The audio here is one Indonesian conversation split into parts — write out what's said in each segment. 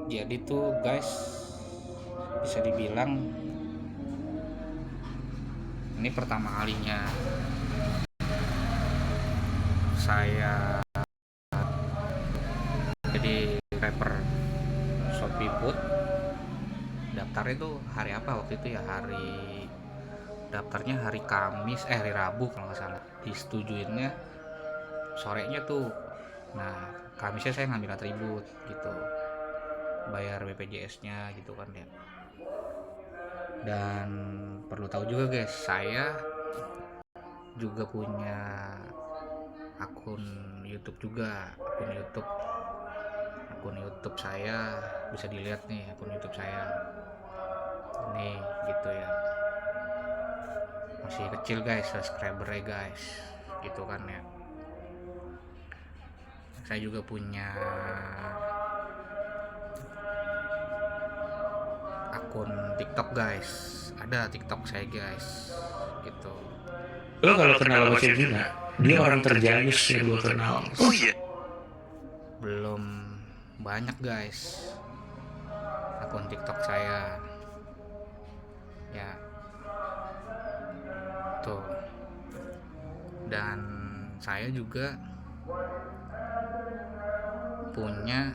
Jadi tuh guys, bisa dibilang ini pertama kalinya saya jadi rapper Shopee Food. Daftarnya tuh hari apa waktu itu ya? Daftarnya hari Kamis, hari Rabu kalau nggak salah. Disetujuinnya sorenya tuh. Nah, Kamisnya saya ngambil atribut gitu, bayar BPJS-nya gitu kan ya. Dan perlu tahu juga guys, saya juga punya akun YouTube juga, akun YouTube saya bisa dilihat nih, akun YouTube saya nih gitu ya, masih kecil guys subscribernya guys gitu kan ya. Saya juga punya akun TikTok guys, ada TikTok saya guys gitu. Lo kalau kenal sama Cina, dia orang terjayus yang gue kenal. Oh iya. Belum banyak guys akun TikTok saya ya tuh. Dan saya juga punya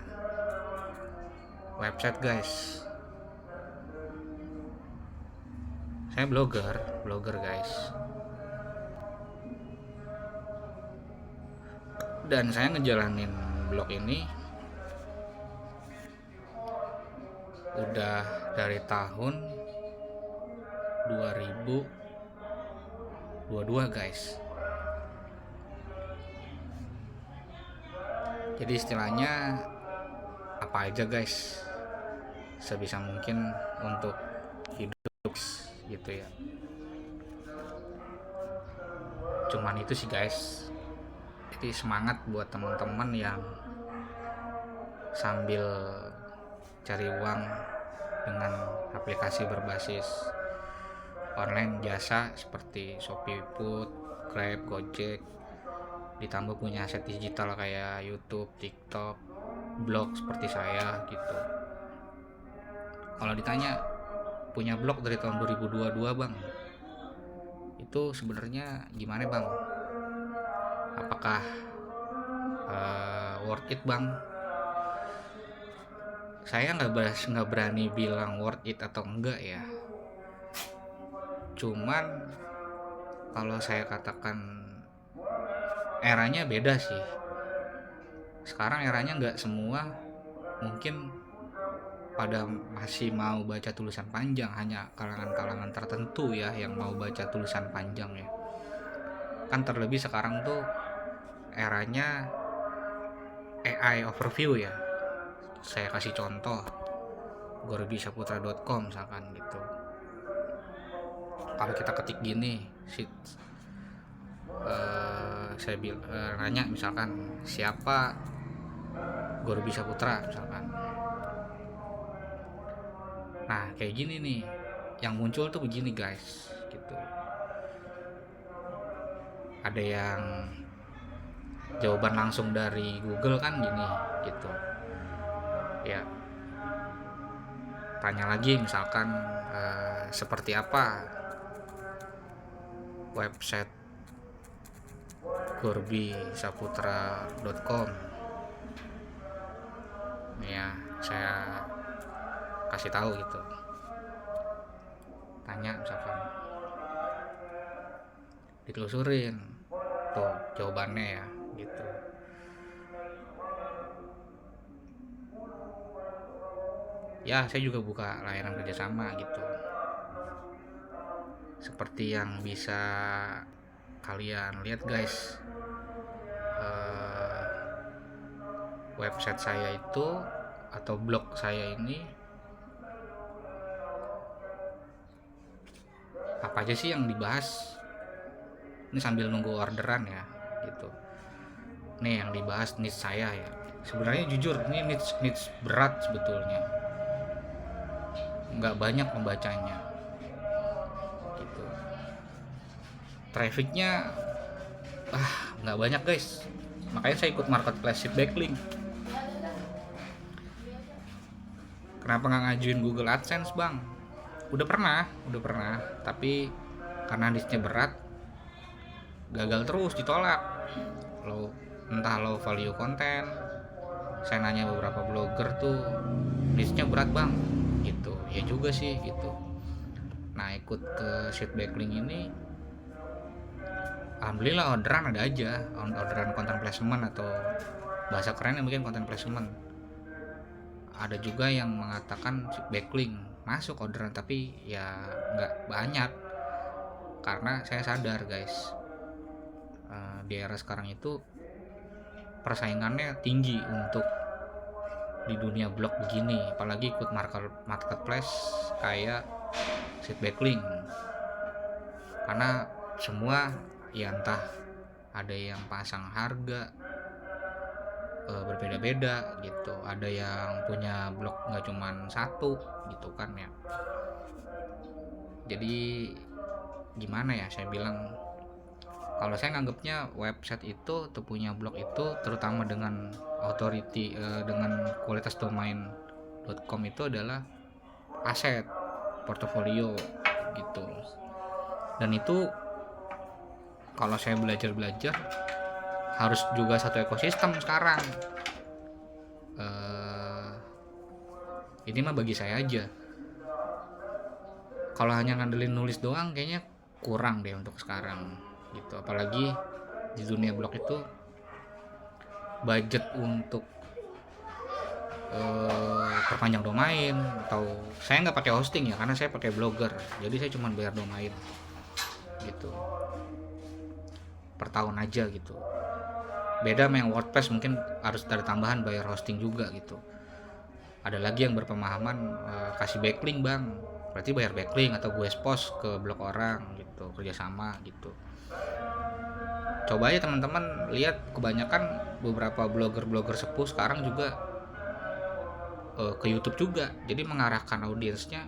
website guys. Saya blogger guys. Dan saya ngejalanin blog ini udah dari tahun 2022 guys. Jadi istilahnya apa aja guys, sebisa mungkin untuk hidup gitu ya. Cuman itu sih guys. Jadi semangat buat teman-teman yang sambil cari uang dengan aplikasi berbasis online jasa seperti Shopee Food, Grab, Gojek, ditambah punya aset digital kayak YouTube, TikTok, blog seperti saya gitu. Kalau ditanya punya blog dari tahun 2022 bang, itu sebenarnya gimana bang? Apakah worth it bang? Saya nggak berani bilang worth it atau enggak ya. Cuman kalau saya katakan eranya beda sih. Sekarang eranya nggak semua mungkin pada masih mau baca tulisan panjang, hanya kalangan-kalangan tertentu ya yang mau baca tulisan panjang ya. Kan terlebih sekarang tuh eranya AI overview ya. Saya kasih contoh gorbisaputra.com misalkan gitu. Kalau kita ketik gini saya nanya misalkan siapa Gorbi Saputra misalkan. Nah kayak gini nih yang muncul tuh begini guys gitu. Ada yang jawaban langsung dari Google kan gini gitu ya. Tanya lagi misalkan seperti apa website gorbisaputra.com ya, saya kasih tahu gitu. Tanya misalkan, ditelusurin tuh jawabannya ya gitu. Ya saya juga buka layanan kerjasama gitu, seperti yang bisa kalian lihat guys. Website saya itu atau blog saya ini apa aja sih yang dibahas. Ini sambil nunggu orderan ya gitu. Nih yang dibahas niche saya ya. Sebenarnya jujur ini niche berat sebetulnya, nggak banyak membacanya gitu. Trafficnya nggak banyak guys, makanya saya ikut marketplace backlink. kenapa nggak ngajuin Google AdSense bang? Udah pernah, tapi karena listnya berat, gagal terus, ditolak. Entah low value konten. Saya nanya beberapa blogger tuh, listnya berat bang, gitu. Ya juga sih gitu. Nah ikut ke Sheet Backlink ini, alhamdulillah orderan ada aja, orderan content placement atau bahasa kerennya mungkin content placement. Ada juga yang mengatakan Sheet Backlink masuk orderan, tapi ya nggak banyak, karena saya sadar guys, di era sekarang itu persaingannya tinggi untuk di dunia blog begini, apalagi ikut marketplace kayak Sheet Backlink, karena semua ya entah ada yang pasang harga berbeda-beda gitu, ada yang punya blog nggak cuman satu gitu kan ya. Jadi gimana ya, saya bilang, kalau saya nganggapnya website itu atau punya blog itu, terutama dengan authority dengan kualitas domain.com itu adalah aset portofolio gitu. Dan itu kalau saya belajar harus juga satu ekosistem sekarang. Ini mah bagi saya aja, kalau hanya ngandelin nulis doang kayaknya kurang deh untuk sekarang gitu. Apalagi di dunia blog itu budget untuk perpanjang domain, atau saya nggak pakai hosting ya karena saya pakai Blogger, jadi saya cuma bayar domain gitu per tahun aja gitu. Beda sama yang WordPress, mungkin harus ada tambahan bayar hosting juga gitu. Ada lagi yang berpemahaman kasih backlink bang, berarti bayar backlink atau gue post ke blog orang gitu, kerjasama gitu. Coba aja teman-teman lihat, kebanyakan beberapa blogger sepuh sekarang juga ke YouTube juga, jadi mengarahkan audiensnya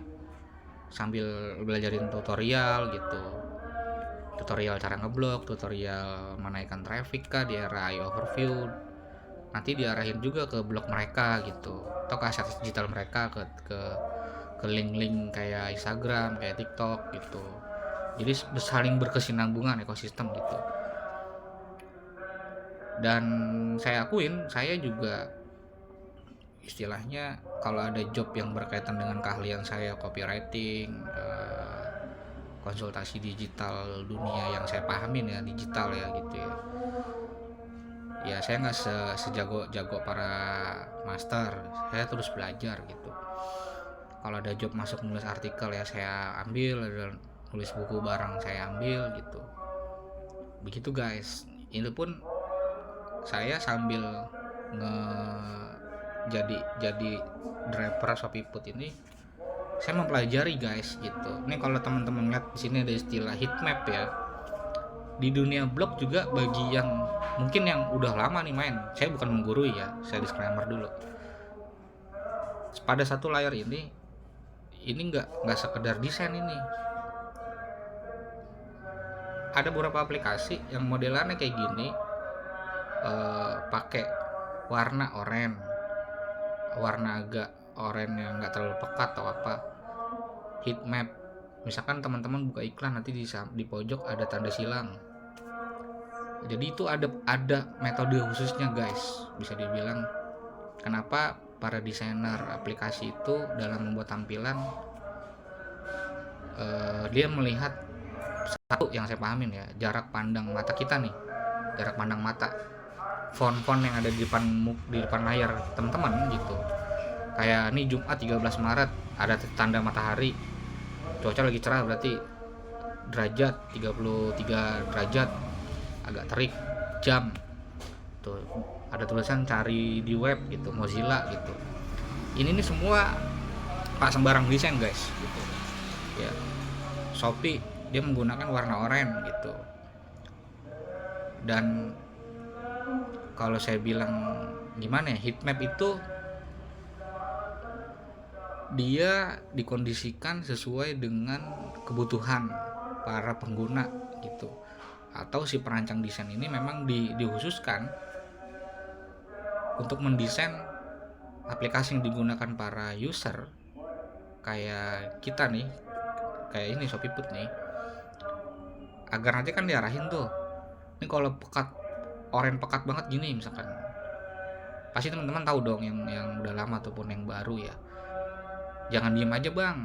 sambil belajarin tutorial gitu, tutorial cara ngeblog, tutorial menaikkan traffic kah di era overview, nanti diarahin juga ke blog mereka gitu, atau ke aset digital mereka, ke link-link kayak Instagram, kayak TikTok gitu. Jadi saling berkesinambungan ekosistem gitu. Dan saya akuin, saya juga istilahnya kalau ada job yang berkaitan dengan keahlian saya, copywriting, konsultasi digital dunia yang saya pahamin ya, digital ya gitu ya. Ya saya nggak sejago para master, saya terus belajar gitu. Kalau ada job masuk nulis artikel ya saya ambil, ada nulis buku bareng saya ambil gitu. Begitu guys. Ini pun saya sambil jadi driver Shopee Food ini, saya mempelajari guys gitu. Ini kalau teman-teman lihat di sini ada istilah heat map ya. Di dunia blog juga, bagi yang mungkin yang udah lama nih main, saya bukan menggurui ya, saya disclaimer dulu. Pada satu layar ini nggak sekedar desain ini. Ada beberapa aplikasi yang modelannya kayak gini, pakai warna oranye, warna agak oranye yang nggak terlalu pekat atau apa, heat map. Misalkan teman-teman buka iklan, nanti di pojok ada tanda silang. Jadi itu ada metode khususnya guys, bisa dibilang. Kenapa para desainer aplikasi itu dalam membuat tampilan, dia melihat satu yang saya pahamin ya, jarak pandang mata kita nih, jarak pandang mata, font-font yang ada di depan layar teman-teman gitu. Kayak nih Jumat 13 Maret ada tanda matahari, cuaca lagi cerah, berarti derajat 33 derajat, agak terik, jam tuh ada tulisan cari di web gitu, Mozilla gitu. Ini nih semua pak sembarang desain guys gitu ya. Shopee dia menggunakan warna oranye gitu. Dan kalau saya bilang gimana ya, heatmap itu dia dikondisikan sesuai dengan kebutuhan para pengguna gitu, atau si perancang desain ini memang dikhususkan untuk mendesain aplikasi yang digunakan para user kayak kita nih, kayak ini Shopee Put nih, agar nanti kan diarahin tuh, ini kalau pekat pekat banget gini misalkan, pasti teman-teman tahu dong yang udah lama ataupun yang baru ya, jangan diem aja bang,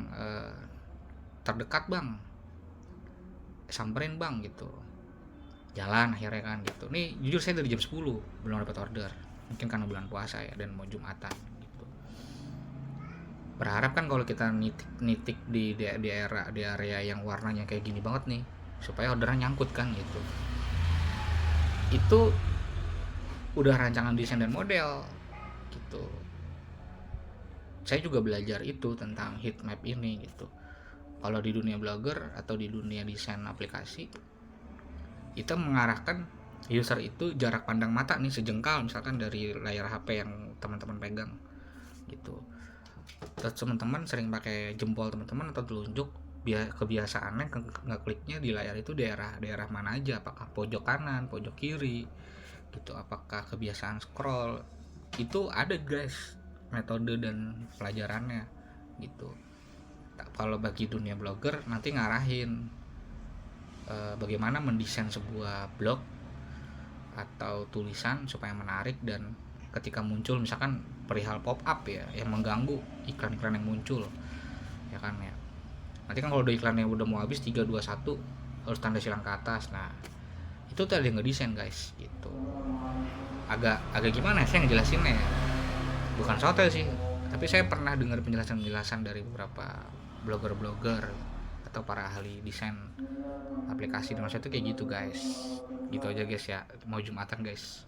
terdekat bang, samperin bang gitu, jalan akhirnya kan gitu. Nih jujur saya dari jam 10 belum dapat order, mungkin karena bulan puasa ya dan mau Jumatan gitu. Berharap kan kalau kita nitik di area yang warnanya kayak gini banget nih, supaya orderan nyangkut kan gitu. Itu udah rancangan desain dan model gitu. Saya juga belajar itu tentang heat map ini gitu. Kalau di dunia blogger atau di dunia desain aplikasi, itu mengarahkan user itu jarak pandang mata nih sejengkal misalkan dari layar HP yang teman-teman pegang gitu. Terus teman-teman sering pakai jempol teman-teman atau telunjuk, kebiasaannya ngekliknya di layar itu daerah mana aja, apakah pojok kanan, pojok kiri gitu, apakah kebiasaan scroll, itu ada guys metode dan pelajarannya gitu. Kalau bagi dunia blogger nanti ngarahin bagaimana mendesain sebuah blog atau tulisan supaya menarik, dan ketika muncul misalkan perihal pop up ya yang mengganggu, iklan-iklan yang muncul ya kan ya, nanti kan kalau udah iklannya udah mau habis 3 2 1 harus tanda silang ke atas. Nah itu tadi yang ngedesain guys gitu. Agak gimana saya ngejelasinnya ya, bukan sotel sih, tapi saya pernah dengar penjelasan dari beberapa blogger atau para ahli desain aplikasi, dan maksudnya itu kayak gitu guys. Gitu aja guys ya, mau Jumatan guys.